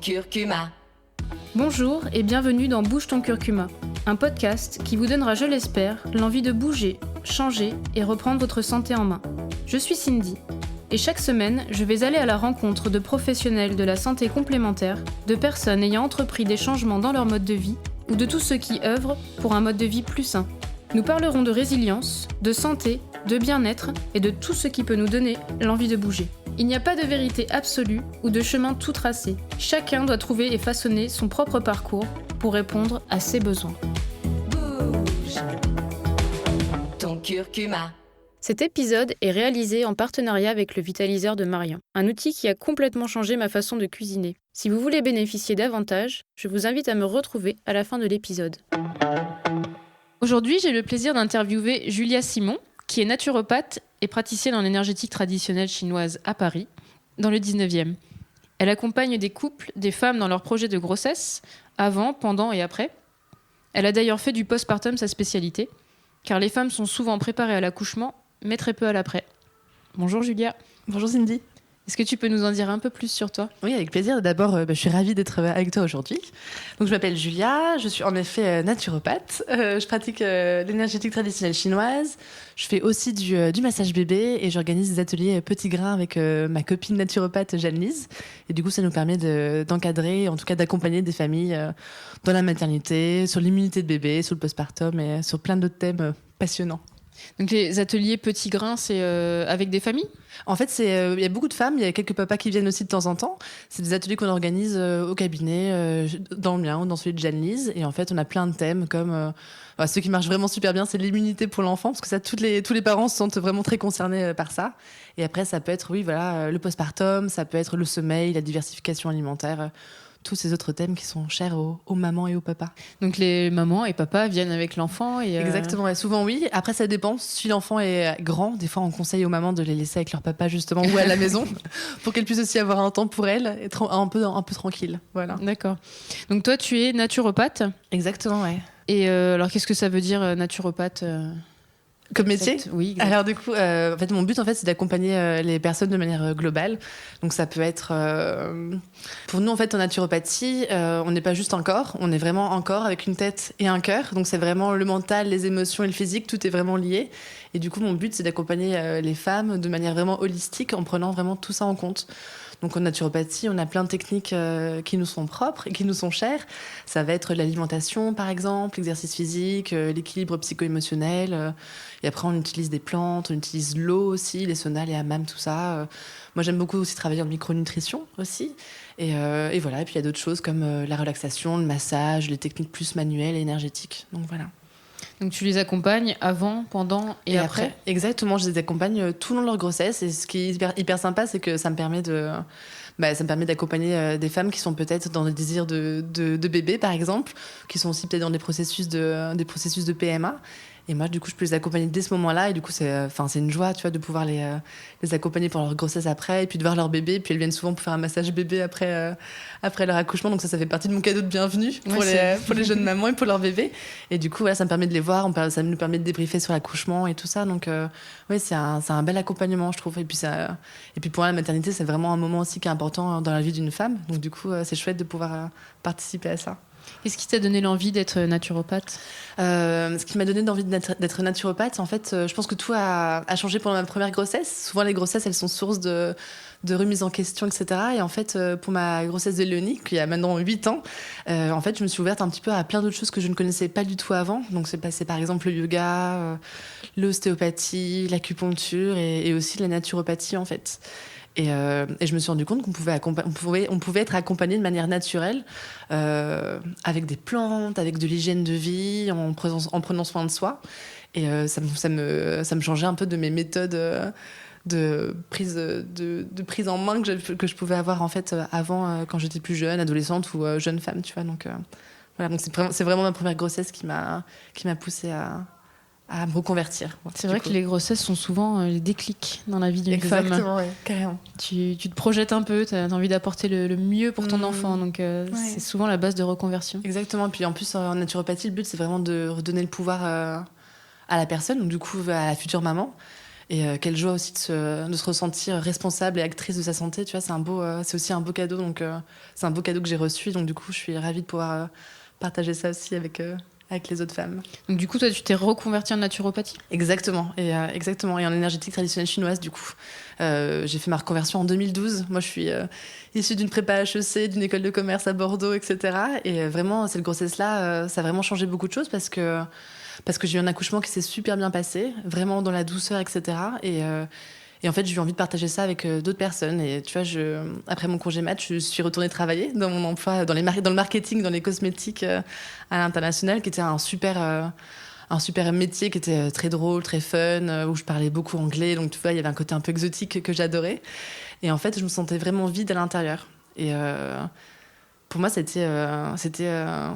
curcuma. Bonjour et bienvenue dans Bouge ton curcuma, un podcast qui vous donnera, je l'espère, l'envie de bouger, changer et reprendre votre santé en main. Je suis Cindy et chaque semaine, je vais aller à la rencontre de professionnels de la santé complémentaire, de personnes ayant entrepris des changements dans leur mode de vie ou de tous ceux qui œuvrent pour un mode de vie plus sain. Nous parlerons de résilience, de santé, de bien-être et de tout ce qui peut nous donner l'envie de bouger. Il n'y a pas de vérité absolue ou de chemin tout tracé. Chacun doit trouver et façonner son propre parcours pour répondre à ses besoins. Bouge ton curcuma. Cet épisode est réalisé en partenariat avec le Vitaliseur de Marian, un outil qui a complètement changé ma façon de cuisiner. Si vous voulez bénéficier davantage, je vous invite à me retrouver à la fin de l'épisode. Aujourd'hui, j'ai le plaisir d'interviewer Julia Simon, qui est naturopathe et praticienne en énergétique traditionnelle chinoise à Paris, dans le 19e. Elle accompagne des couples, des femmes dans leurs projets de grossesse, avant, pendant et après. Elle a d'ailleurs fait du postpartum sa spécialité, car les femmes sont souvent préparées à l'accouchement, mais très peu à l'après. Bonjour Julia. Bonjour Cindy. Est-ce que tu peux nous en dire un peu plus sur toi ? Oui, avec plaisir. D'abord, je suis ravie d'être avec toi aujourd'hui. Donc, je m'appelle Julia, je suis en effet naturopathe. Je pratique l'énergétique traditionnelle chinoise. Je fais aussi du massage bébé et j'organise des ateliers petits grains avec ma copine naturopathe Jeanne-Lise. Et du coup, ça nous permet d'encadrer, en tout cas d'accompagner des familles dans la maternité, sur l'immunité de bébé, sur le postpartum et sur plein d'autres thèmes passionnants. Donc les ateliers petits grains, c'est avec des familles ? En fait, il y a beaucoup de femmes, il y a quelques papas qui viennent aussi de temps en temps. C'est des ateliers qu'on organise au cabinet, dans le mien ou dans celui de Jeanne-Lise. Et en fait, on a plein de thèmes comme... ce qui marche vraiment super bien, c'est l'immunité pour l'enfant, parce que ça, tous les parents se sentent vraiment très concernés par ça. Et après, ça peut être, le postpartum, ça peut être le sommeil, la diversification alimentaire... tous ces autres thèmes qui sont chers aux mamans et aux papas. Donc les mamans et papas viennent avec l'enfant et Exactement, et souvent oui. Après ça dépend, si l'enfant est grand, des fois on conseille aux mamans de les laisser avec leur papa justement ou à la maison pour qu'elles puissent aussi avoir un temps pour elles, être un peu tranquille. Voilà. D'accord. Donc toi tu es naturopathe ? Exactement, ouais. Et alors qu'est-ce que ça veut dire naturopathe Comme métier ? Oui, exact. Alors du coup, en fait, mon but, c'est d'accompagner les personnes de manière globale. Donc ça peut être... Pour nous, en fait, en naturopathie, on n'est pas juste un corps, on est vraiment un corps avec une tête et un cœur. Donc c'est vraiment le mental, les émotions et le physique, tout est vraiment lié. Et du coup, mon but, c'est d'accompagner les femmes de manière vraiment holistique en prenant vraiment tout ça en compte. Donc en naturopathie, on a plein de techniques qui nous sont propres et qui nous sont chères. Ça va être l'alimentation, par exemple, l'exercice physique, l'équilibre psycho-émotionnel. Et après, on utilise des plantes, on utilise l'eau aussi, les saunas, les hammams, tout ça. Moi, j'aime beaucoup aussi travailler en micronutrition aussi. Et voilà. Et puis, il y a d'autres choses comme la relaxation, le massage, les techniques plus manuelles et énergétiques. Donc voilà. Donc tu les accompagnes avant, pendant et après. Exactement, je les accompagne tout au long de leur grossesse. Et ce qui est hyper sympa, c'est que ça me permet d'accompagner des femmes qui sont peut-être dans le désir de bébé, par exemple, qui sont aussi peut-être dans des processus de PMA. Et moi, du coup, je peux les accompagner dès ce moment-là. Et du coup, c'est une joie, tu vois, de pouvoir les accompagner pendant leur grossesse après, et puis de voir leur bébé. Puis elles viennent souvent pour faire un massage bébé après leur accouchement. Donc ça fait partie de mon cadeau de bienvenue pour les jeunes mamans et pour leur bébé. Et du coup, ça me permet de les voir. Ça nous permet de débriefer sur l'accouchement et tout ça. Donc c'est un bel accompagnement, je trouve. Et puis pour moi, la maternité, c'est vraiment un moment aussi qui est important dans la vie d'une femme. Donc du coup, c'est chouette de pouvoir participer à ça. Qu'est-ce qui t'a donné l'envie d'être naturopathe ? Ce qui m'a donné l'envie d'être naturopathe, en fait, je pense que tout a changé pendant ma première grossesse. Souvent, les grossesses, elles sont source de remise en question, etc. Et en fait, pour ma grossesse de Léonie, qui a maintenant 8 ans, en fait, je me suis ouverte un petit peu à plein d'autres choses que je ne connaissais pas du tout avant. Donc, c'est passé par exemple le yoga, l'ostéopathie, l'acupuncture et aussi la naturopathie, en fait. Et je me suis rendu compte qu'on pouvait être accompagné de manière naturelle avec des plantes, avec de l'hygiène de vie, en prenant soin de soi. Et ça me changeait un peu de mes méthodes de prise en main que je pouvais avoir en fait avant quand j'étais plus jeune, adolescente ou jeune femme, tu vois. Donc voilà, donc c'est vraiment ma première grossesse qui m'a poussée à me reconvertir. C'est vrai que les grossesses sont souvent les déclics dans la vie d'une femme. Exactement, ouais, carrément. Tu te projettes un peu, tu as envie d'apporter le mieux pour ton enfant, donc c'est souvent la base de reconversion. Exactement, puis en plus en naturopathie, le but c'est vraiment de redonner le pouvoir à la personne, donc du coup à la future maman. Et quelle joie aussi de se ressentir responsable et actrice de sa santé, tu vois, c'est aussi un beau cadeau. Donc, c'est un beau cadeau que j'ai reçu. Donc, du coup, je suis ravie de pouvoir partager ça aussi avec les autres femmes. Donc du coup, toi, tu t'es reconvertie en naturopathie ? Exactement. Et en énergétique traditionnelle chinoise, du coup. J'ai fait ma reconversion en 2012. Moi, je suis issue d'une prépa HEC, d'une école de commerce à Bordeaux, etc. Et vraiment, cette grossesse-là, ça a vraiment changé beaucoup de choses parce que j'ai eu un accouchement qui s'est super bien passé, vraiment dans la douceur, etc. Et en fait, j'ai eu envie de partager ça avec d'autres personnes. Et tu vois, après mon congé mat, je suis retournée travailler dans mon emploi, dans le marketing, dans les cosmétiques à l'international, qui était un super métier, qui était très drôle, très fun, où je parlais beaucoup anglais. Donc, tu vois, il y avait un côté un peu exotique que j'adorais. Et en fait, je me sentais vraiment vide à l'intérieur. Et pour moi,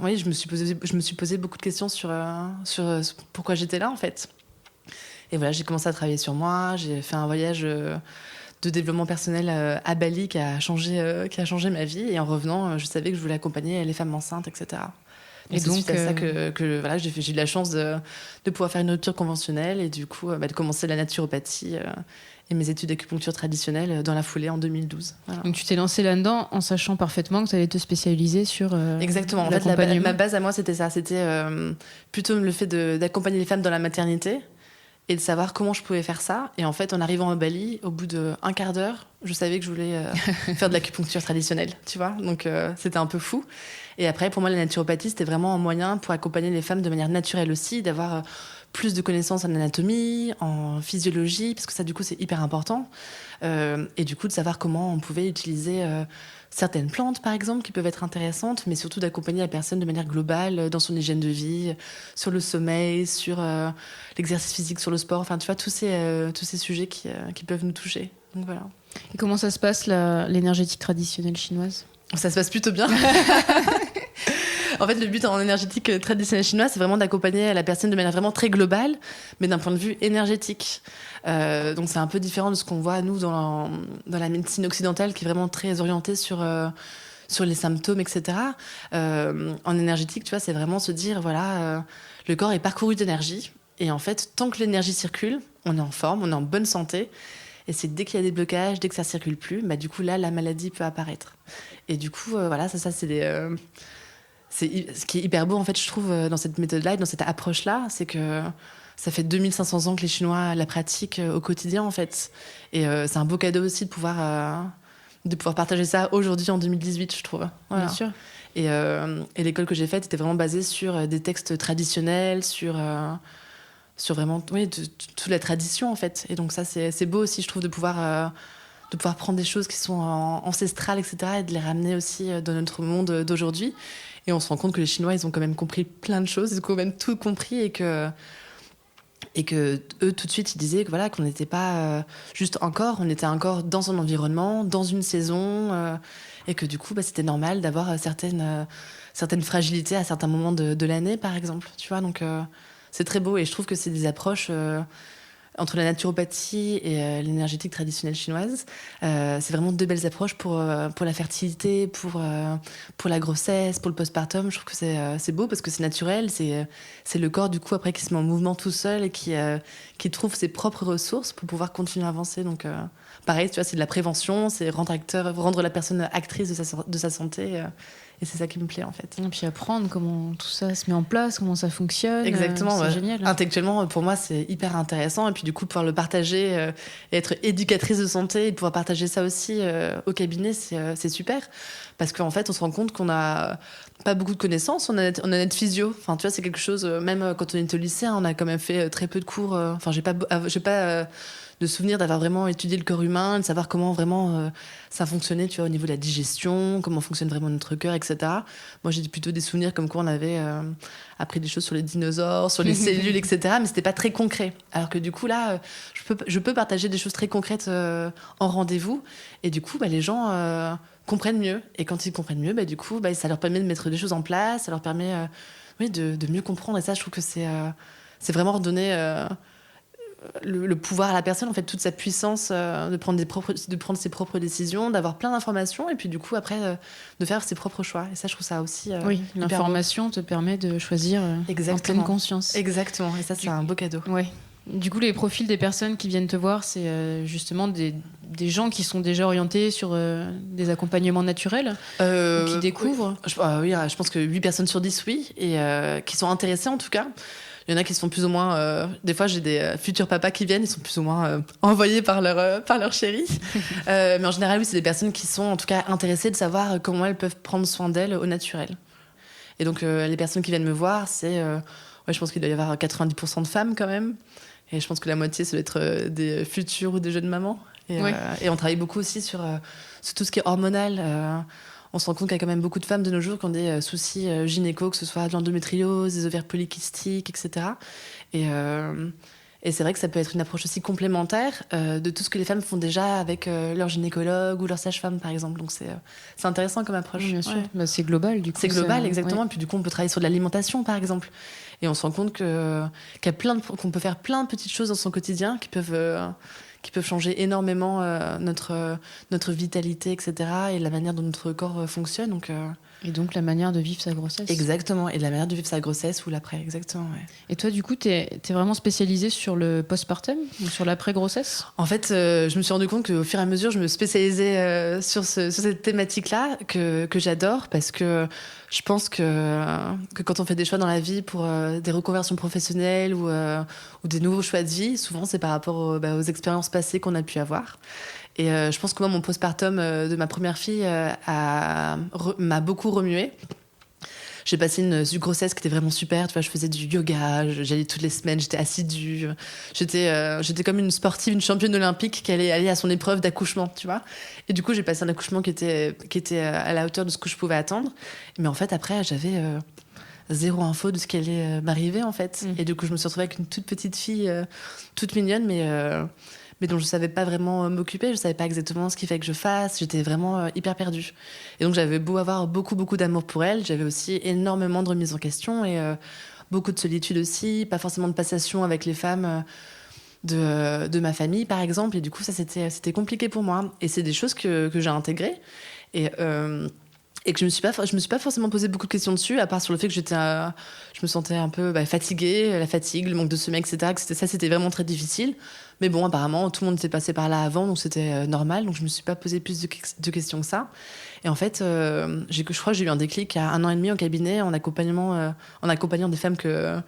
oui, je me suis posé beaucoup de questions sur pourquoi j'étais là, en fait. Et voilà, j'ai commencé à travailler sur moi. J'ai fait un voyage de développement personnel à Bali qui a changé ma vie. Et en revenant, je savais que je voulais accompagner les femmes enceintes, etc. Et donc, c'est suite à ça que voilà, j'ai eu la chance de pouvoir faire une rupture conventionnelle et du coup, de commencer la naturopathie et mes études d'acupuncture traditionnelle dans la foulée en 2012. Voilà. Donc, tu t'es lancée là-dedans en sachant parfaitement que tu allais te spécialiser sur Exactement. En fait, ma base à moi, c'était ça. C'était plutôt le fait d'accompagner les femmes dans la maternité et de savoir comment je pouvais faire ça. Et en fait, en arrivant à Bali, au bout d'un quart d'heure, je savais que je voulais faire de l'acupuncture traditionnelle, tu vois. Donc, c'était un peu fou. Et après, pour moi, la naturopathie, c'était vraiment un moyen pour accompagner les femmes de manière naturelle aussi, d'avoir plus de connaissances en anatomie, en physiologie, parce que ça, du coup, c'est hyper important. Et du coup, de savoir comment on pouvait utiliser certaines plantes, par exemple, qui peuvent être intéressantes, mais surtout d'accompagner la personne de manière globale dans son hygiène de vie, sur le sommeil, sur l'exercice physique, sur le sport, enfin, tu vois, tous ces sujets qui peuvent nous toucher. Donc voilà. Et comment ça se passe, l'énergétique traditionnelle chinoise ? Ça se passe plutôt bien. En fait, le but en énergétique traditionnelle chinoise, c'est vraiment d'accompagner la personne de manière vraiment très globale, mais d'un point de vue énergétique. Donc, c'est un peu différent de ce qu'on voit, nous, dans la médecine occidentale, qui est vraiment très orientée sur les symptômes, etc. En énergétique, tu vois, c'est vraiment se dire, voilà, le corps est parcouru d'énergie. Et en fait, tant que l'énergie circule, on est en forme, on est en bonne santé. Et c'est dès qu'il y a des blocages, dès que ça ne circule plus, bah, du coup, là, la maladie peut apparaître. Et du coup, voilà, ça c'est ce qui est hyper beau, en fait, je trouve, dans cette méthode-là et dans cette approche-là, c'est que ça fait 2500 ans que les Chinois la pratiquent au quotidien, en fait. Et c'est un beau cadeau aussi de pouvoir partager ça aujourd'hui, en 2018, je trouve. Voilà. Bien sûr. Et l'école que j'ai faite était vraiment basée sur des textes traditionnels, sur vraiment toute la tradition, en fait. Et donc ça, c'est beau aussi, je trouve, de pouvoir prendre des choses qui sont ancestrales, etc., et de les ramener aussi dans notre monde d'aujourd'hui. Et on se rend compte que les Chinois, ils ont quand même compris plein de choses, ils ont quand même tout compris, et que eux, tout de suite, ils disaient que, voilà, qu'on n'était pas juste on était encore dans un environnement, dans une saison, et que du coup, c'était normal d'avoir certaines fragilités à certains moments de l'année, par exemple. Tu vois, donc c'est très beau, et je trouve que c'est des approches entre la naturopathie et l'énergétique traditionnelle chinoise. C'est vraiment deux belles approches pour la fertilité, pour la grossesse, pour le postpartum. Je trouve que c'est beau parce que c'est naturel, c'est le corps du coup après qui se met en mouvement tout seul et qui trouve ses propres ressources pour pouvoir continuer à avancer. Donc pareil, tu vois, c'est de la prévention, c'est rendre la personne actrice de sa santé. Et c'est ça qui me plaît, en fait. Et puis apprendre comment tout ça se met en place, comment ça fonctionne. Exactement. C'est génial. Intellectuellement, pour moi, c'est hyper intéressant. Et puis du coup, pouvoir le partager et être éducatrice de santé et pouvoir partager ça aussi au cabinet, c'est super. Parce qu'en fait, on se rend compte qu'on n'a pas beaucoup de connaissances. On a notre physio. Enfin, tu vois, c'est quelque chose, même quand on était au lycée, on a quand même fait très peu de cours. Enfin, j'ai pas de souvenir d'avoir vraiment étudié le corps humain, de savoir comment vraiment ça fonctionnait, tu vois, au niveau de la digestion, comment fonctionne vraiment notre cœur, etc. Moi, j'ai plutôt des souvenirs comme quoi on avait appris des choses sur les dinosaures, sur les cellules, etc. Mais c'était pas très concret. Alors que du coup, là, je peux partager des choses très concrètes en rendez-vous. Et du coup, les gens comprennent mieux. Et quand ils comprennent mieux, du coup, ça leur permet de mettre des choses en place, ça leur permet de mieux comprendre. Et ça, je trouve que c'est vraiment redonner le pouvoir à la personne, en fait, toute sa puissance de prendre ses propres décisions, d'avoir plein d'informations et puis du coup après de faire ses propres choix. Et ça, je trouve ça aussi oui, l'information te permet de choisir en pleine conscience. Exactement. Et ça, c'est un beau cadeau. Ouais. Du coup, les profils des personnes qui viennent te voir, c'est justement des gens qui sont déjà orientés sur des accompagnements naturels, qui découvrent. Oui, je pense que 8 personnes sur 10, oui, et qui sont intéressées en tout cas. Il y en a qui sont plus ou moins... des fois, j'ai des futurs papas qui viennent, ils sont plus ou moins envoyés par leur chérie. Mais en général, oui, c'est des personnes qui sont en tout cas intéressées de savoir comment elles peuvent prendre soin d'elles au naturel. Et donc, les personnes qui viennent me voir, c'est... je pense qu'il doit y avoir 90% de femmes quand même. Et je pense que la moitié, ça doit être des futures ou des jeunes mamans. Et on travaille beaucoup aussi sur tout ce qui est hormonal. On se rend compte qu'il y a quand même beaucoup de femmes de nos jours qui ont des soucis gynéco, que ce soit de l'endométriose, des ovaires polykystiques, etc. Et c'est vrai que ça peut être une approche aussi complémentaire de tout ce que les femmes font déjà avec leur gynécologue ou leur sage-femme, par exemple. Donc c'est intéressant comme approche. Oui, bien sûr. Bah, c'est global, du coup. C'est global, exactement. Et puis du coup, on peut travailler sur de l'alimentation, par exemple. Et on se rend compte qu'on peut faire plein de petites choses dans son quotidien qui peuvent changer énormément notre vitalité, etc. et la manière dont notre corps fonctionne. Et donc la manière de vivre sa grossesse. Exactement, et de la manière de vivre sa grossesse ou l'après, exactement. Ouais. Et toi, du coup, t'es vraiment spécialisée sur le postpartum ou sur l'après-grossesse ? En fait, je me suis rendu compte qu'au fur et à mesure, je me spécialisais sur cette thématique-là que j'adore, parce que je pense que quand on fait des choix dans la vie pour des reconversions professionnelles ou des nouveaux choix de vie, souvent c'est par rapport aux expériences passées qu'on a pu avoir. Et je pense que moi, mon postpartum de ma première fille m'a beaucoup remué. J'ai passé une grossesse qui était vraiment super. Tu vois, je faisais du yoga, j'allais toutes les semaines, j'étais assidue. J'étais comme une sportive, une championne olympique qui allait aller à son épreuve d'accouchement, tu vois. Et du coup, j'ai passé un accouchement qui était à la hauteur de ce que je pouvais attendre. Mais en fait, après, j'avais zéro info de ce qui allait m'arriver, en fait. Et du coup, je me suis retrouvée avec une toute petite fille, toute mignonne, mais dont je savais pas vraiment m'occuper, je savais pas exactement ce qu'il fallait que je fasse, j'étais vraiment hyper perdue. Et donc j'avais beau avoir beaucoup d'amour pour elle, j'avais aussi énormément de remise en question et beaucoup de solitude aussi, pas forcément de passation avec les femmes de ma famille par exemple, et du coup ça c'était compliqué pour moi. Et c'est des choses que j'ai intégrées et que je me suis pas forcément posé beaucoup de questions dessus, à part sur le fait que je me sentais un peu fatiguée, la fatigue, le manque de sommeil, etc. C'était vraiment très difficile. Mais bon, apparemment, tout le monde était passé par là avant, donc c'était normal. Donc je me suis pas posé plus de questions que ça. Et en fait, je crois que j'ai eu un déclic il y a 1 an et demi en cabinet, en accompagnant des femmes que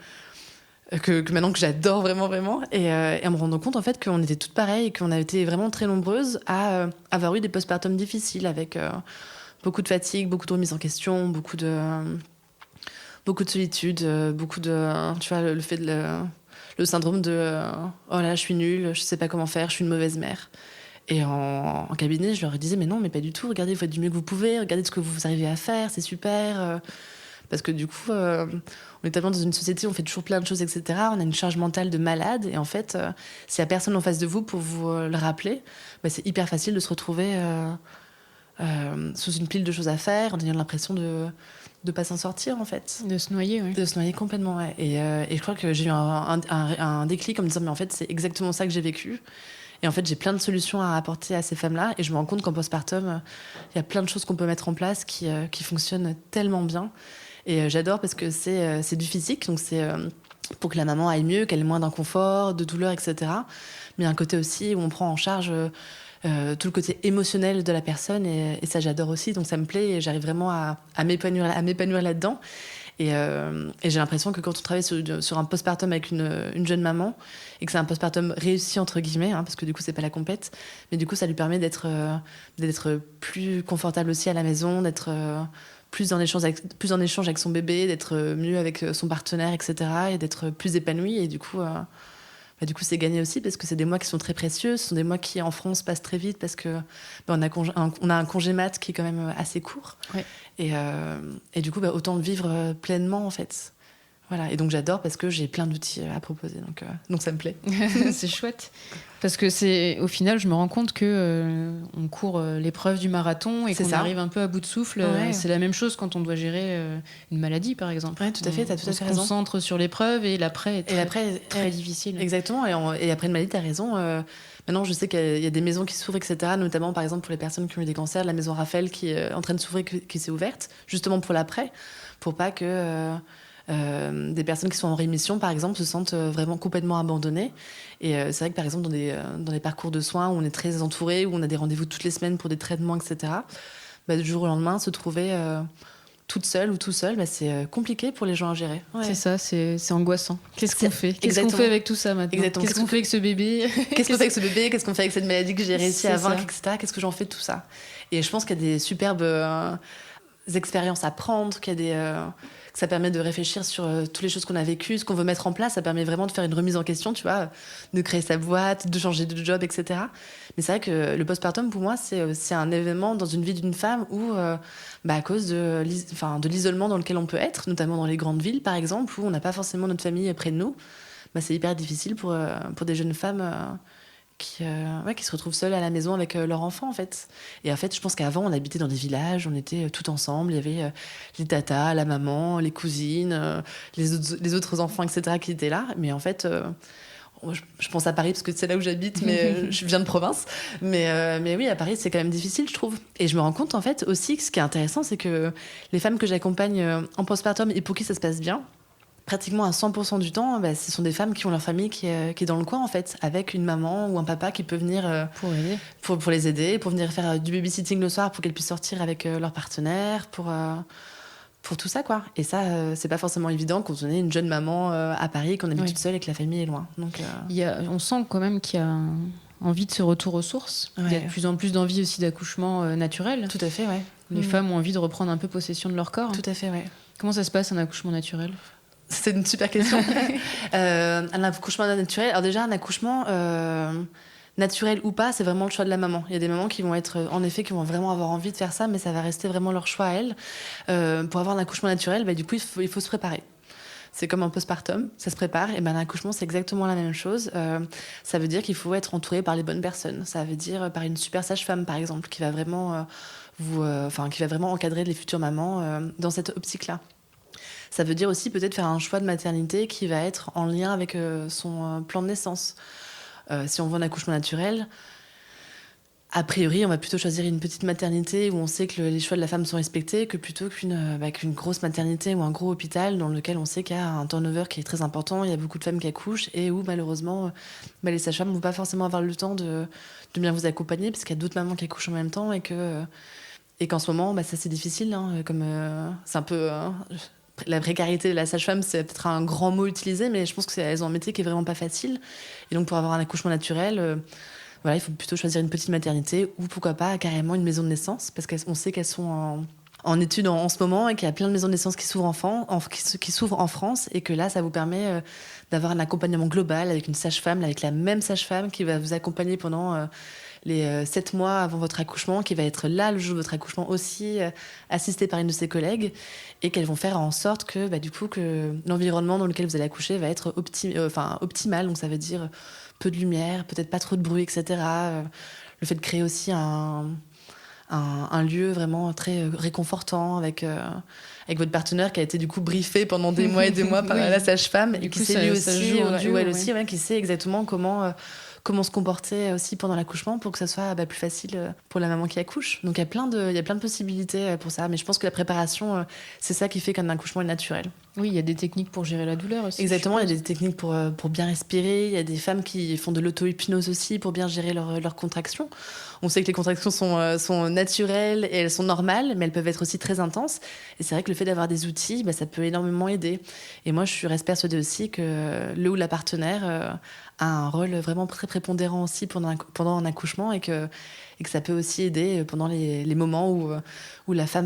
maintenant que j'adore vraiment, et en me rendant compte en fait qu'on était toutes pareilles et qu'on avait été vraiment très nombreuses à avoir eu des postpartums difficiles avec beaucoup de fatigue, beaucoup de remise en question, beaucoup de solitude, beaucoup de tu vois le fait de le syndrome de oh là je suis nulle, je sais pas comment faire, je suis une mauvaise mère. Et en cabinet, je leur disais mais non, mais pas du tout, regardez, vous faites du mieux que vous pouvez, regardez ce que vous arrivez à faire, c'est super. Parce que du coup, on est tellement dans une société où on fait toujours plein de choses, etc. On a une charge mentale de malade. Et en fait, s'il n'y a personne en face de vous pour vous le rappeler, c'est hyper facile de se retrouver sous une pile de choses à faire, en ayant l'impression de ne pas s'en sortir, en fait. De se noyer, oui. De se noyer complètement, ouais. Et je crois que j'ai eu un déclic en me disant, mais en fait, c'est exactement ça que j'ai vécu. Et en fait, j'ai plein de solutions à apporter à ces femmes-là. Et je me rends compte qu'en postpartum, il y a plein de choses qu'on peut mettre en place qui fonctionnent tellement bien. Et j'adore parce que c'est du physique, donc c'est pour que la maman aille mieux, qu'elle ait moins d'inconfort, de douleur, etc. Mais il y a un côté aussi où on prend en charge tout le côté émotionnel de la personne, et ça j'adore aussi, donc ça me plaît et j'arrive vraiment à m'épanouir là-dedans. Et j'ai l'impression que quand on travaille sur un postpartum avec une jeune maman, et que c'est un postpartum réussi entre guillemets, parce que du coup c'est pas la compète, mais du coup ça lui permet d'être plus confortable aussi à la maison, d'être plus en échange avec son bébé, d'être mieux avec son partenaire, etc., et d'être plus épanouie. Et du coup c'est gagné aussi, parce que c'est des mois qui sont très précieux. Ce sont des mois qui en France passent très vite, parce que on a un congé mat qui est quand même assez court. Ouais. Et du coup autant le vivre pleinement en fait. Voilà. Et donc j'adore, parce que j'ai plein d'outils à proposer, donc ça me plaît. C'est chouette, parce que au final je me rends compte que on court l'épreuve du marathon et qu'on arrive un peu à bout de souffle. Ouais. C'est la même chose quand on doit gérer une maladie par exemple. Ouais, tout à fait, t'as tout à fait raison. On se concentre sur l'épreuve et l'après est très difficile. Exactement, et après une maladie, t'as raison. Maintenant, je sais qu'il y a des maisons qui s'ouvrent, etc. Notamment, par exemple, pour les personnes qui ont eu des cancers, la maison Raphaël qui est en train de s'ouvrir, qui s'est ouverte, justement pour l'après, pour pas que Des personnes qui sont en rémission, par exemple, se sentent vraiment complètement abandonnées. Et c'est vrai que, par exemple, dans des parcours de soins où on est très entouré, où on a des rendez-vous toutes les semaines pour des traitements, etc., du jour au lendemain, se trouver toute seule ou tout seul, c'est compliqué pour les gens à gérer. Ouais. C'est ça, c'est angoissant. Qu'est-ce qu'on fait Exactement. Qu'est-ce qu'on fait avec tout ça maintenant? Exactement. Qu'est-ce qu'on fait avec ce bébé? Qu'est-ce qu'on fait avec ce bébé? Qu'est-ce qu'on fait avec cette maladie que j'ai réussi à vaincre, ça. etc. Qu'est-ce que j'en fais de tout ça? Et je pense qu'il y a des superbes expériences à prendre, qu'il y a que ça permet de réfléchir sur toutes les choses qu'on a vécues, ce qu'on veut mettre en place. Ça permet vraiment de faire une remise en question, tu vois, de créer sa boîte, de changer de job, etc. Mais c'est vrai que le postpartum, pour moi, c'est un événement dans une vie d'une femme où, à cause de l'isolement dans lequel on peut être, notamment dans les grandes villes, par exemple, où on n'a pas forcément notre famille près de nous, c'est hyper difficile pour des jeunes femmes qui se retrouvent seules à la maison avec leurs enfants, en fait. Et en fait, je pense qu'avant, on habitait dans des villages, on était tout ensemble, il y avait les tatas, la maman, les cousines, les autres enfants, etc., qui étaient là. Mais en fait, je pense à Paris, parce que c'est là où j'habite, mais je viens de province. Mais oui, à Paris, c'est quand même difficile, je trouve. Et je me rends compte, en fait, aussi, que ce qui est intéressant, c'est que les femmes que j'accompagne en postpartum et pour qui ça se passe bien, pratiquement à 100% du temps, ce sont des femmes qui ont leur famille qui est dans le coin, en fait, avec une maman ou un papa qui peut venir pour aider. Pour les aider, pour venir faire du babysitting le soir pour qu'elles puissent sortir avec leur partenaire, pour tout ça, quoi. Et ça, c'est pas forcément évident quand on est une jeune maman à Paris, qu'on habite toute seule et que la famille est loin. Donc, on sent quand même qu'il y a envie de ce retour aux sources. Ouais. Il y a de plus en plus d'envie aussi d'accouchement naturel. Tout à fait, ouais. Les femmes ont envie de reprendre un peu possession de leur corps. Tout à fait, ouais. Comment ça se passe, un accouchement naturel ? C'est une super question. Un accouchement naturel. Alors déjà, un accouchement naturel ou pas, c'est vraiment le choix de la maman. Il y a des mamans qui vont qui vont vraiment avoir envie de faire ça, mais ça va rester vraiment leur choix à elles. Pour avoir un accouchement naturel, du coup, il faut se préparer. C'est comme un postpartum, ça se prépare. Et l'accouchement, c'est exactement la même chose. Ça veut dire qu'il faut être entouré par les bonnes personnes. Ça veut dire par une super sage-femme, par exemple, qui va vraiment qui va vraiment encadrer les futures mamans dans cette optique-là. Ça veut dire aussi peut-être faire un choix de maternité qui va être en lien avec son plan de naissance. Si on veut un accouchement naturel, a priori, on va plutôt choisir une petite maternité où on sait que les choix de la femme sont respectés que plutôt qu'une grosse maternité ou un gros hôpital dans lequel on sait qu'il y a un turnover qui est très important, il y a beaucoup de femmes qui accouchent et où malheureusement les sages-femmes ne vont pas forcément avoir le temps de bien vous accompagner parce qu'il y a d'autres mamans qui accouchent en même temps et qu'en ce moment, ça c'est difficile. C'est un peu... la précarité de la sage-femme, c'est peut-être un grand mot utilisé, mais je pense qu'elles ont un métier qui est vraiment pas facile. Et donc, pour avoir un accouchement naturel, il faut plutôt choisir une petite maternité ou pourquoi pas carrément une maison de naissance, parce qu'on sait qu'elles sont en études en ce moment et qu'il y a plein de maisons de naissance qui s'ouvrent qui s'ouvrent en France et que là, ça vous permet d'avoir un accompagnement global avec une sage-femme, avec la même sage-femme qui va vous accompagner pendant... les 7 mois avant votre accouchement, qui va être là le jour de votre accouchement aussi, assistée par une de ses collègues, et qu'elles vont faire en sorte que, que l'environnement dans lequel vous allez accoucher va être optimal. Donc ça veut dire peu de lumière, peut-être pas trop de bruit, etc. Le fait de créer aussi un lieu vraiment très réconfortant avec votre partenaire qui a été du coup briefé pendant des mois et des mois par la sage-femme et qui sait lui aussi, qui sait exactement comment se comporter aussi pendant l'accouchement pour que ça soit plus facile pour la maman qui accouche. Donc il y a plein de possibilités pour ça, mais je pense que la préparation, c'est ça qui fait qu'un accouchement est naturel. Oui, il y a des techniques pour gérer la douleur aussi. Exactement, il y a des techniques pour bien respirer, il y a des femmes qui font de l'auto-hypnose aussi pour bien gérer leurs contractions. On sait que les contractions sont naturelles et elles sont normales, mais elles peuvent être aussi très intenses. Et c'est vrai que le fait d'avoir des outils, ça peut énormément aider. Et moi, je reste persuadée aussi que le ou la partenaire a un rôle vraiment très prépondérant aussi pendant un accouchement et que ça peut aussi aider pendant les moments où la femme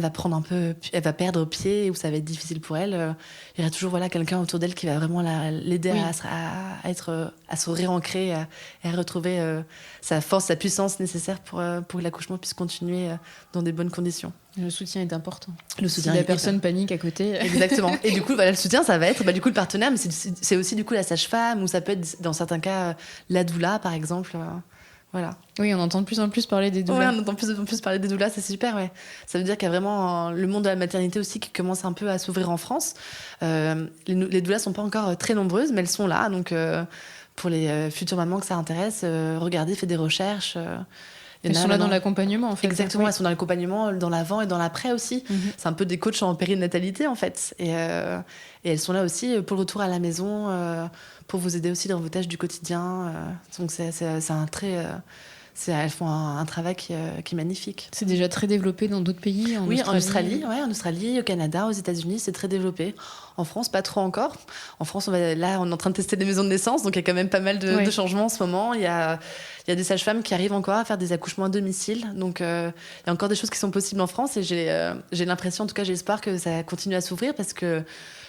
elle va perdre pied, où ça va être difficile pour elle. Il y aura toujours quelqu'un autour d'elle qui va vraiment l'aider à se réancrer et à retrouver sa force, sa puissance nécessaire pour que l'accouchement puisse continuer dans des bonnes conditions. Le soutien est important. Si la personne panique à côté. Exactement. Et du coup, le soutien, ça va être du coup le partenaire, mais c'est aussi du coup la sage-femme, ou ça peut être dans certains cas la doula, par exemple. Voilà. Oui, on entend de plus en plus parler des doulas. Ouais, on entend de plus en plus parler des doulas, c'est super, ouais. Ça veut dire qu'il y a vraiment le monde de la maternité aussi qui commence un peu à s'ouvrir en France. Les doulas sont pas encore très nombreuses, mais elles sont là. Donc, pour les futures mamans que ça intéresse, regardez, faites des recherches. Elles sont là dans l'accompagnement, en fait. Exactement, elles sont dans l'accompagnement, dans l'avant et dans l'après aussi. C'est un peu des coachs en périnatalité, en fait. Et elles sont là aussi pour le retour à la maison, pour vous aider aussi dans vos tâches du quotidien. Donc c'est un très... elles font un travail qui est magnifique. C'est déjà très développé dans d'autres pays, en Australie, en Australie, au Canada, aux États-Unis, c'est très développé. En France, pas trop encore. En France, on est en train de tester des maisons de naissance, donc il y a quand même pas mal de changements en ce moment. Il y a des sages-femmes qui arrivent encore à faire des accouchements à domicile, donc il y a encore des choses qui sont possibles en France, et j'ai l'impression, en tout cas j'ai l'espoir que ça continue à s'ouvrir, parce que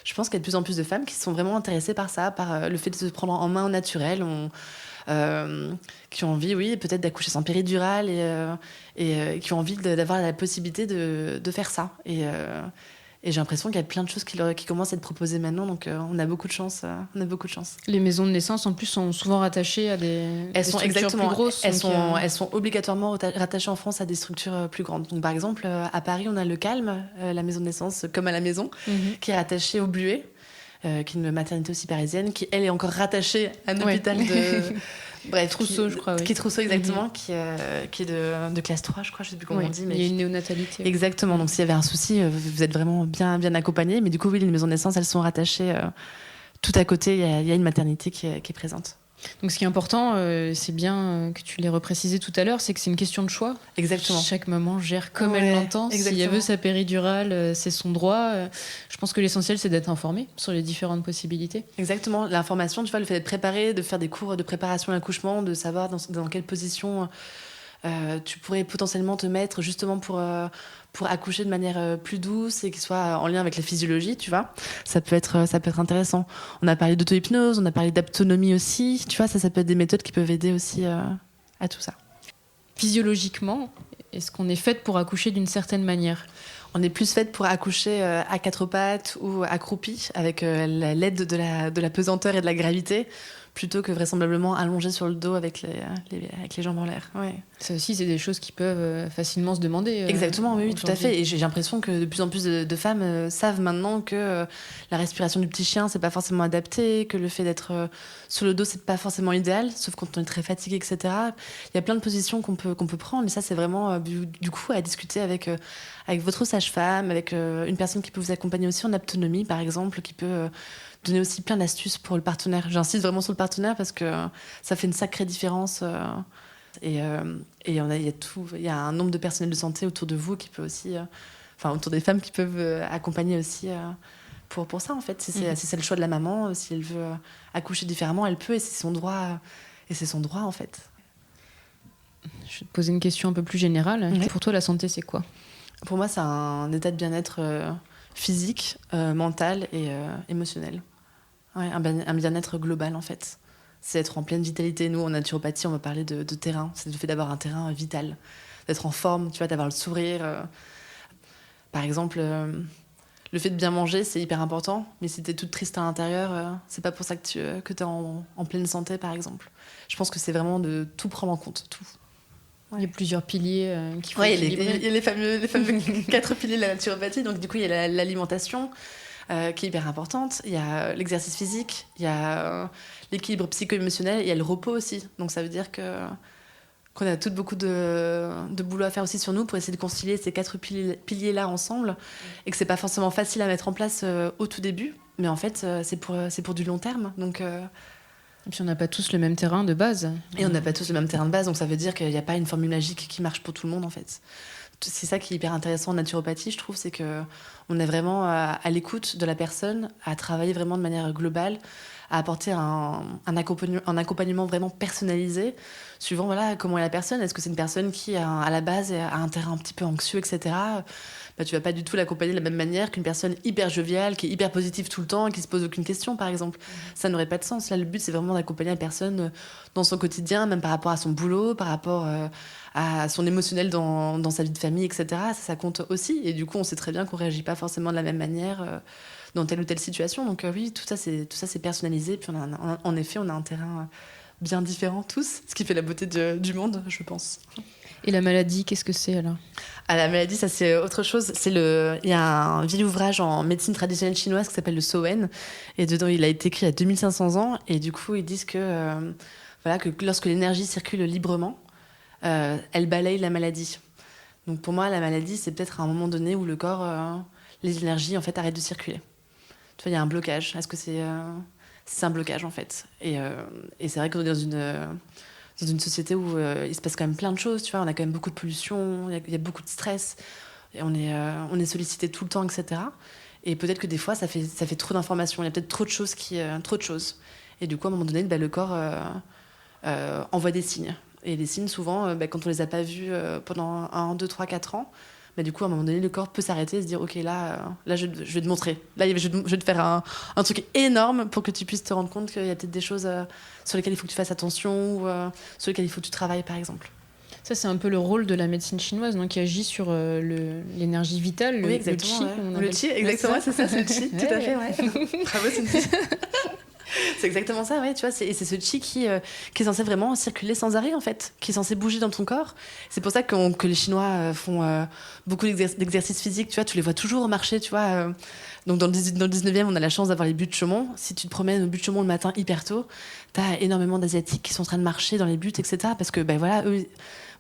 je pense qu'il y a de plus en plus de femmes qui sont vraiment intéressées par ça, par le fait de se prendre en main au naturel. Qui ont envie, oui, peut-être d'accoucher sans péridurale et qui ont envie d'avoir la possibilité de faire ça. Et j'ai l'impression qu'il y a plein de choses qui commencent à être proposées maintenant, donc on a beaucoup de chance. Les maisons de naissance, en plus, sont souvent rattachées à des structures plus grosses. Elles sont obligatoirement rattachées en France à des structures plus grandes. Donc, par exemple, à Paris, on a le Calme, la maison de naissance comme à la maison, qui est rattachée au Buet. Qui est une maternité aussi parisienne, qui elle est encore rattachée à un hôpital de... Bref, Trousseau, je crois. Qui est Trousseau, exactement, qui est de classe 3, je crois, je sais plus comment on dit. Mais il y a une néonatalité. Exactement, donc s'il y avait un souci, vous êtes vraiment bien accompagnés. Mais du coup, oui, les maisons de naissance, elles sont rattachées tout à côté. Il y a une maternité qui est présente. Donc ce qui est important, c'est bien que tu l'aies reprécisé tout à l'heure, c'est que c'est une question de choix. Exactement. Chaque maman gère comme elle l'entend. Si elle veut sa péridurale, c'est son droit. Je pense que l'essentiel, c'est d'être informé sur les différentes possibilités. Exactement. L'information, tu vois, le fait d'être préparé, de faire des cours de préparation à l'accouchement, de savoir dans quelle position tu pourrais potentiellement te mettre justement pour accoucher de manière plus douce et qui soit en lien avec la physiologie, tu vois. Ça peut être intéressant. On a parlé d'auto-hypnose, on a parlé d'autonomie aussi, tu vois, ça peut être des méthodes qui peuvent aider aussi à tout ça. Physiologiquement, est-ce qu'on est faite pour accoucher d'une certaine manière ? On est plus faite pour accoucher à quatre pattes ou accroupie, avec l'aide de la pesanteur et de la gravité, plutôt que vraisemblablement allongée sur le dos avec les jambes en l'air. Ouais. Ça aussi, c'est des choses qui peuvent facilement se demander. Exactement, oui, tout à fait. Et j'ai l'impression que de plus en plus de femmes savent maintenant que la respiration du petit chien, c'est pas forcément adapté, que le fait d'être sur le dos, c'est pas forcément idéal, sauf quand on est très fatigué, etc. Il y a plein de positions qu'on peut prendre, mais ça, c'est vraiment du coup à discuter avec votre sage-femme, avec une personne qui peut vous accompagner aussi en autonomie, par exemple, qui peut donner aussi plein d'astuces pour le partenaire. J'insiste vraiment sur le partenaire parce que ça fait une sacrée différence. Et il y a un nombre de personnels de santé autour de vous qui peut aussi, autour des femmes qui peuvent accompagner aussi pour ça en fait. Si c'est le choix de la maman, si elle veut accoucher différemment, elle peut et c'est son droit. Et c'est son droit en fait. Je vais te poser une question un peu plus générale. Ouais. Pour toi, la santé, c'est quoi ? Pour moi, c'est un état de bien-être physique, mental et émotionnel. Ouais, un bien-être global, en fait. C'est être en pleine vitalité. Nous, en naturopathie, on va parler de terrain. C'est le fait d'avoir un terrain vital, d'être en forme, tu vois, d'avoir le sourire. Par exemple, le fait de bien manger, c'est hyper important. Mais si t'es toute triste à l'intérieur, c'est pas pour ça que t'es en pleine santé, par exemple. Je pense que c'est vraiment de tout prendre en compte, tout. Ouais. Il y a plusieurs piliers qu'il faut équilibrer. Il y a les fameux 4 piliers de la naturopathie. Donc, du coup, il y a l'alimentation, qui est hyper importante. Il y a l'exercice physique, il y a l'équilibre psycho-émotionnel, et il y a le repos aussi. Donc, ça veut dire qu'on a beaucoup de boulot à faire aussi sur nous pour essayer de concilier ces 4 piliers-là ensemble, et que c'est pas forcément facile à mettre en place au tout début. Mais en fait, c'est pour du long terme. Donc... Et puis on n'a pas tous le même terrain de base. Et on n'a pas tous le même terrain de base, donc ça veut dire qu'il n'y a pas une formule magique qui marche pour tout le monde en fait. C'est ça qui est hyper intéressant en naturopathie, je trouve, c'est qu'on est vraiment à l'écoute de la personne, à travailler vraiment de manière globale, à apporter un accompagnement vraiment personnalisé, suivant comment est la personne. Est-ce que c'est une personne qui, à la base, a un terrain un petit peu anxieux, etc. Tu vas pas du tout l'accompagner de la même manière qu'une personne hyper joviale, qui est hyper positive tout le temps et qui se pose aucune question, par exemple. Ça n'aurait pas de sens. Là, le but, c'est vraiment d'accompagner la personne dans son quotidien, même par rapport à son boulot, par rapport à son émotionnel dans sa vie de famille, etc. Ça compte aussi. Et du coup, on sait très bien qu'on réagit pas forcément de la même manière dans telle ou telle situation. Donc oui, tout ça, c'est personnalisé. Puis en effet, on a un terrain bien différent tous, ce qui fait la beauté du monde, je pense. Et la maladie, qu'est-ce que c'est alors ? La maladie, ça c'est autre chose. Il y a un vieil ouvrage en médecine traditionnelle chinoise qui s'appelle le Sowen, et dedans il a été écrit il y a 2500 ans, et du coup ils disent que lorsque l'énergie circule librement, elle balaye la maladie. Donc pour moi, la maladie, c'est peut-être à un moment donné où le corps, les énergies, en fait, arrêtent de circuler. Tu vois, il y a un blocage. Est-ce que c'est un blocage, en fait. Et c'est vrai qu'on est dans une société où il se passe quand même plein de choses, tu vois. On a quand même beaucoup de pollution, il y a beaucoup de stress, et on est sollicité tout le temps, etc. Et peut-être que des fois, ça fait trop d'informations. Il y a peut-être trop de choses. Et du coup, à un moment donné, le corps envoie des signes. Et les signes, souvent, quand on les a pas vus pendant 1, 2, 3, 4 ans, du coup, à un moment donné, le corps peut s'arrêter et se dire « Ok, là, je vais te montrer. Là, je vais te faire un truc énorme pour que tu puisses te rendre compte qu'il y a peut-être des choses sur lesquelles il faut que tu fasses attention ou sur lesquelles il faut que tu travailles, par exemple. » Ça, c'est un peu le rôle de la médecine chinoise, donc, qui agit sur l'énergie vitale, oui, le qi. Ouais. Le qi, exactement, c'est ça, c'est le qi, tout à fait, ouais. Bravo, Cindy. C'est exactement ça, ouais, tu vois, c'est ce chi qui est censé vraiment circuler sans arrêt, en fait, qui est censé bouger dans ton corps. C'est pour ça que les Chinois font beaucoup d'exercices physiques, tu vois, tu les vois toujours marcher, tu vois. Donc dans le 19e, on a la chance d'avoir les buttes de Chaumont. Si tu te promènes au but de Chaumont le matin hyper tôt, t'as énormément d'Asiatiques qui sont en train de marcher dans les buttes, etc. Parce que, eux,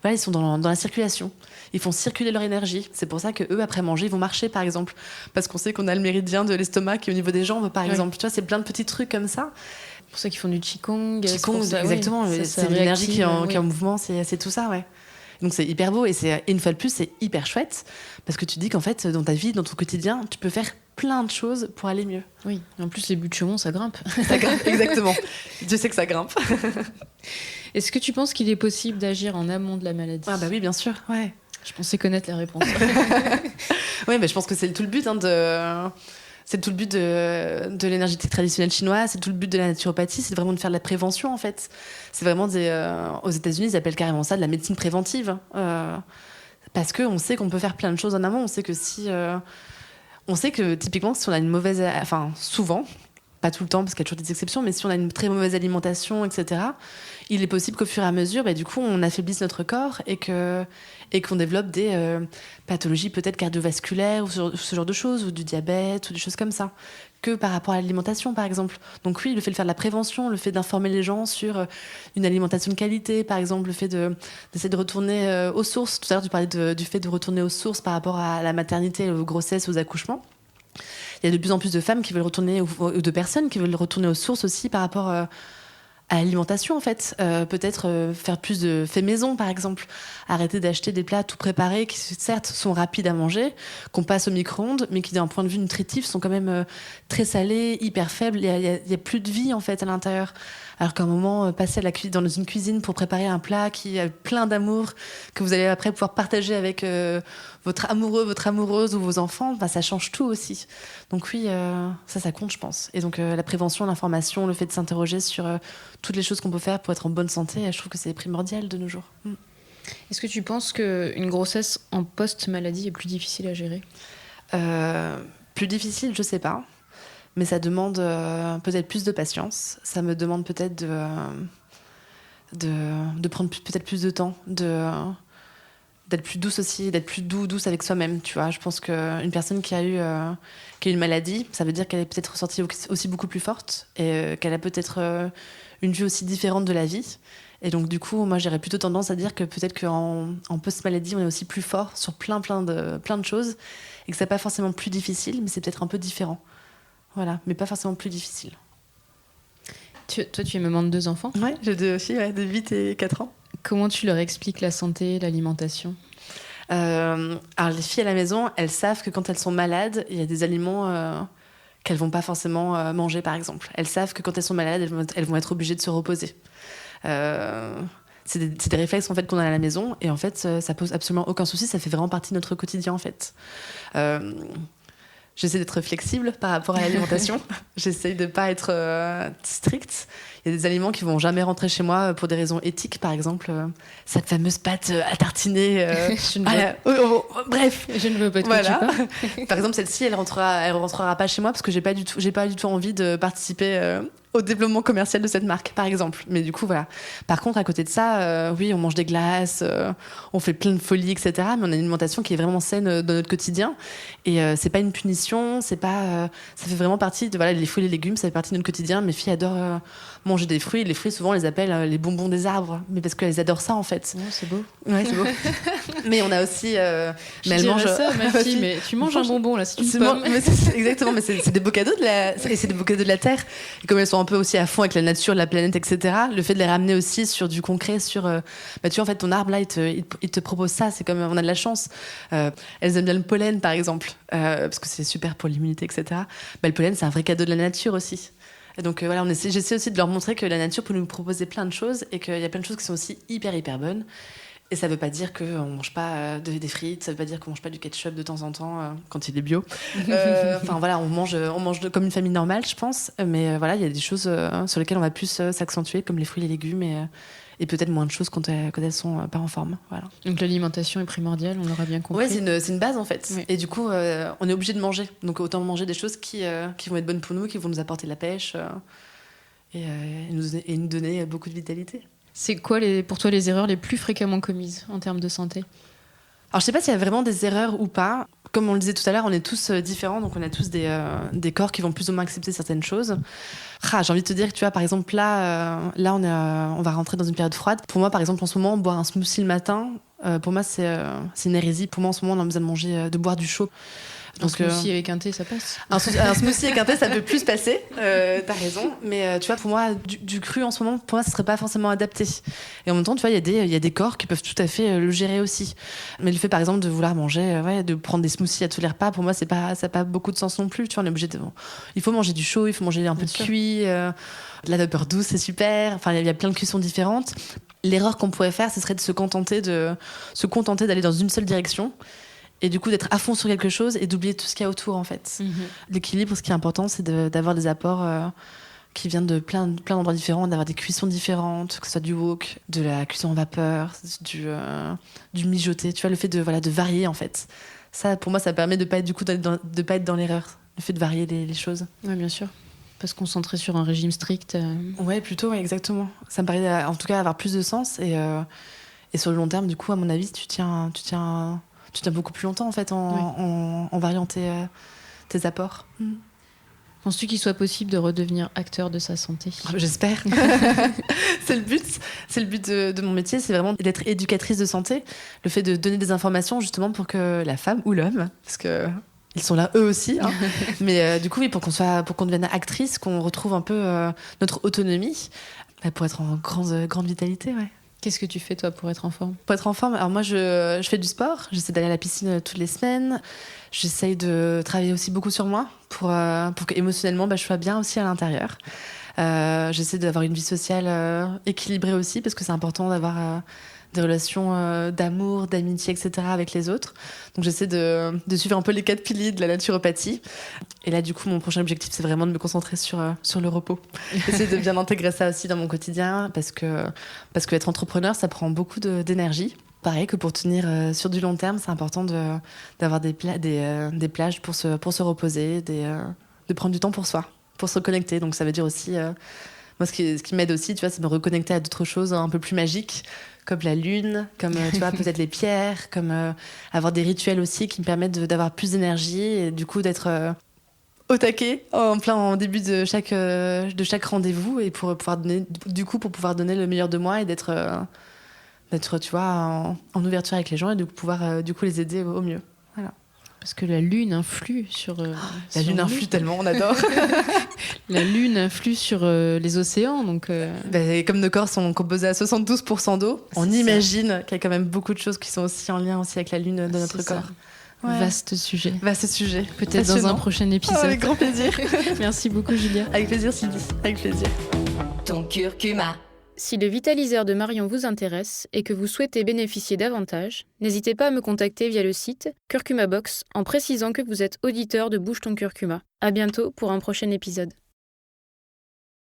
ils sont dans la circulation. Ils font circuler leur énergie. C'est pour ça qu'eux, après manger, ils vont marcher, par exemple. Parce qu'on sait qu'on a le méridien de l'estomac qui est au niveau des jambes, par exemple. Tu vois, c'est plein de petits trucs comme ça. Pour ceux qui font du Qigong. Qigong, exactement. Ouais, c'est l'énergie qui est en mouvement, c'est tout ça, ouais. Donc c'est hyper beau et une fois de plus, c'est hyper chouette. Parce que tu dis qu'en fait, dans ta vie, dans ton quotidien, tu peux faire plein de choses pour aller mieux. Oui, en plus, les buts de Chaumont, ça grimpe. Ça grimpe, exactement. Je sais que ça grimpe. Est-ce que tu penses qu'il est possible d'agir en amont de la maladie ? Ah bah oui, bien sûr, ouais. Je pensais connaître la réponse. Oui, mais je pense que c'est tout le but c'est tout le but de l'énergétique traditionnelle chinoise, c'est tout le but de la naturopathie, c'est vraiment de faire de la prévention, en fait. C'est vraiment aux États-Unis, ils appellent carrément ça de la médecine préventive. Parce qu'on sait qu'on peut faire plein de choses en amont. On sait que typiquement, si on a une mauvaise... Enfin, souvent, pas tout le temps, parce qu'il y a toujours des exceptions, mais si on a une très mauvaise alimentation, etc., il est possible qu'au fur et à mesure, du coup, on affaiblisse notre corps et qu'on développe des pathologies peut-être cardiovasculaires ou ce genre de choses, ou du diabète, ou des choses comme ça, que par rapport à l'alimentation, par exemple. Donc oui, le fait de faire de la prévention, le fait d'informer les gens sur une alimentation de qualité, par exemple, le fait d'essayer de retourner aux sources. Tout à l'heure, tu parlais du fait de retourner aux sources par rapport à la maternité, aux grossesses, aux accouchements. Il y a de plus en plus de femmes qui veulent retourner, ou de personnes qui veulent retourner aux sources aussi par rapport à l'alimentation, en fait. Peut-être faire plus de fait maison, par exemple. Arrêter d'acheter des plats tout préparés qui, certes, sont rapides à manger, qu'on passe au micro-ondes, mais qui, d'un point de vue nutritif, sont quand même très salés, hyper faibles. Il y a plus de vie, en fait, à l'intérieur. Alors qu'à un moment, passer dans une cuisine pour préparer un plat qui a plein d'amour, que vous allez après pouvoir partager avec votre amoureux, votre amoureuse ou vos enfants, ça change tout aussi. Donc oui, ça compte, je pense. Et donc la prévention, l'information, le fait de s'interroger sur toutes les choses qu'on peut faire pour être en bonne santé, je trouve que c'est primordial de nos jours. Est-ce que tu penses qu'une grossesse en post-maladie est plus difficile à gérer ? Plus difficile, je sais pas. Mais ça demande peut-être plus de patience. Ça me demande peut-être de prendre peut-être plus de temps, d'être plus douce aussi, d'être plus douce avec soi-même. Tu vois, je pense qu'une personne qui a eu une maladie, ça veut dire qu'elle est peut-être ressortie aussi beaucoup plus forte et qu'elle a peut-être une vue aussi différente de la vie. Et donc du coup, moi, j'aurais plutôt tendance à dire que peut-être qu'en post-maladie, on est aussi plus fort sur plein de choses et que c'est pas forcément plus difficile, mais c'est peut-être un peu différent. Voilà, mais pas forcément plus difficile. Toi, tu es maman de 2 enfants ? Ouais, j'ai 2 filles, de 8 et 4 ans. Comment tu leur expliques la santé, l'alimentation ? Alors, les filles à la maison, elles savent que quand elles sont malades, il y a des aliments qu'elles vont pas forcément manger, par exemple. Elles savent que quand elles sont malades, elles vont être obligées de se reposer. C'est des réflexes en fait, qu'on a à la maison, et en fait, ça pose absolument aucun souci, ça fait vraiment partie de notre quotidien, en fait. J'essaie d'être flexible par rapport à l'alimentation. J'essaie de pas être stricte. Il y a des aliments qui vont jamais rentrer chez moi pour des raisons éthiques, par exemple cette fameuse pâte à tartiner. Bref, je ne veux pas te voilà. Par exemple, celle-ci, elle rentrera pas chez moi parce que j'ai pas du tout envie de participer au développement commercial de cette marque, par exemple. Mais du coup, voilà. Par contre, à côté de ça, oui, on mange des glaces, on fait plein de folies, etc. Mais on a une alimentation qui est vraiment saine dans notre quotidien. Et c'est pas une punition, c'est pas, ça fait vraiment partie de, voilà, les fruits et les légumes, ça fait partie de notre quotidien. Mes filles adorent manger des fruits. Les fruits, souvent, on les appelle les bonbons des arbres, mais parce qu'elles adorent ça, en fait. Oh, c'est beau. Ouais, c'est beau. Mais on a aussi... mais elle mange... ça, ma fille, mais tu manges un bonbon, là, c'est une pomme. Exactement, mais c'est des beaux cadeaux c'est des beaux cadeaux de la Terre. Et comme elles sont un peu aussi à fond avec la nature, la planète, etc., le fait de les ramener aussi sur du concret, sur... tu vois, en fait, ton arbre, là, il te propose ça. C'est comme on a de la chance. Elles aiment bien le pollen, par exemple, parce que c'est super pour l'immunité, etc. Le pollen, c'est un vrai cadeau de la nature aussi. Et donc voilà, j'essaie aussi de leur montrer que la nature peut nous proposer plein de choses et qu'il y a plein de choses qui sont aussi hyper bonnes. Et ça veut pas dire qu'on mange pas des frites, ça veut pas dire qu'on mange pas du ketchup de temps en temps quand il est bio. Enfin voilà, on mange comme une famille normale, je pense. Mais voilà, il y a des choses sur lesquelles on va plus s'accentuer, comme les fruits et les légumes, et peut-être moins de choses quand elles sont pas en forme. Voilà. Donc l'alimentation est primordiale, on l'aura bien compris. Ouais, c'est une base en fait. Oui. Et du coup, on est obligé de manger. Donc autant manger des choses qui vont être bonnes pour nous, qui vont nous apporter de la pêche et nous donner beaucoup de vitalité. C'est quoi pour toi les erreurs les plus fréquemment commises en termes de santé ? Alors je sais pas s'il y a vraiment des erreurs ou pas. Comme on le disait tout à l'heure, on est tous différents, donc on a tous des corps qui vont plus ou moins accepter certaines choses. J'ai envie de te dire que tu vois, par exemple, là on va rentrer dans une période froide. Pour moi, par exemple, en ce moment, boire un smoothie le matin, pour moi, c'est une hérésie. Pour moi, en ce moment, on a besoin de boire du chaud. Un smoothie avec un thé, ça passe. Un smoothie avec un thé, ça peut plus passer. T'as raison. Mais tu vois, pour moi, du cru en ce moment, pour moi, ça serait pas forcément adapté. Et en même temps, tu vois, il y a des corps qui peuvent tout à fait le gérer aussi. Mais le fait, par exemple, de vouloir manger, de prendre des smoothies à tous les repas, pour moi, ça n'a pas beaucoup de sens non plus. Tu vois, on est obligé il faut manger du chaud, il faut manger un peu de cuit. De la vapeur douce, c'est super. Enfin, il y a plein de cuissons différentes. L'erreur qu'on pourrait faire, ce serait de se contenter d'aller dans une seule direction. Et du coup, d'être à fond sur quelque chose et d'oublier tout ce qu'il y a autour, en fait. Mm-hmm. L'équilibre, ce qui est important, c'est d'avoir des apports qui viennent de plein d'endroits différents, d'avoir des cuissons différentes, que ce soit du wok, de la cuisson en vapeur, du mijoté. Tu vois, le fait de varier, en fait. Ça, pour moi, ça permet de pas être dans l'erreur. Le fait de varier les choses. Oui, bien sûr. Pas se concentrer sur un régime strict. Ouais, plutôt, ouais, exactement. Ça me paraît, en tout cas, avoir plus de sens. Et sur le long terme, du coup, à mon avis, tu tiens beaucoup plus longtemps en fait en variant tes apports. Penses-tu qu'il soit possible de redevenir acteur de sa santé ? J'espère. C'est le but de mon métier, c'est vraiment d'être éducatrice de santé. Le fait de donner des informations justement pour que la femme ou l'homme, parce que ils sont là eux aussi, hein. Mais du coup oui, pour qu'on devienne actrice, qu'on retrouve un peu notre autonomie, pour être en grande vitalité, ouais. Qu'est-ce que tu fais, toi, pour être en forme ? Pour être en forme, alors moi, je fais du sport. J'essaie d'aller à la piscine toutes les semaines. J'essaye de travailler aussi beaucoup sur moi pour que émotionnellement, je sois bien aussi à l'intérieur. J'essaie d'avoir une vie sociale équilibrée aussi, parce que c'est important d'avoir des relations d'amour, d'amitié, etc. avec les autres. Donc j'essaie de suivre un peu les 4 piliers de la naturopathie. Et là, du coup, mon prochain objectif, c'est vraiment de me concentrer sur le repos. Essayer de bien intégrer ça aussi dans mon quotidien, parce que être entrepreneur, ça prend beaucoup d'énergie. Pareil que pour tenir sur du long terme, c'est important d'avoir des plages pour se reposer, de prendre du temps pour soi, pour se reconnecter. Donc ça veut dire aussi... moi, ce qui m'aide aussi, tu vois, c'est de me reconnecter à d'autres choses un peu plus magiques, comme la lune, comme tu vois, peut-être les pierres, comme avoir des rituels aussi qui me permettent d'avoir plus d'énergie et du coup d'être au taquet en début de chaque rendez-vous et pour pouvoir donner le meilleur de moi et d'être tu vois en ouverture avec les gens et de pouvoir du coup les aider au mieux. Voilà. Parce que la lune influe sur... la lune influe tellement, on adore. La lune influe sur les océans, donc... comme nos corps sont composés à 72% d'eau, on imagine qu'il y a quand même beaucoup de choses qui sont aussi en lien aussi avec la lune de notre corps. Ouais. Vaste sujet. Peut-être dans un prochain épisode. Avec grand plaisir. Merci beaucoup, Julia. Avec plaisir, Sylvie. Avec plaisir. Ton curcuma. Si le vitaliseur de Marion vous intéresse et que vous souhaitez bénéficier davantage, n'hésitez pas à me contacter via le site Curcuma Box en précisant que vous êtes auditeur de Bouge ton curcuma. À bientôt pour un prochain épisode.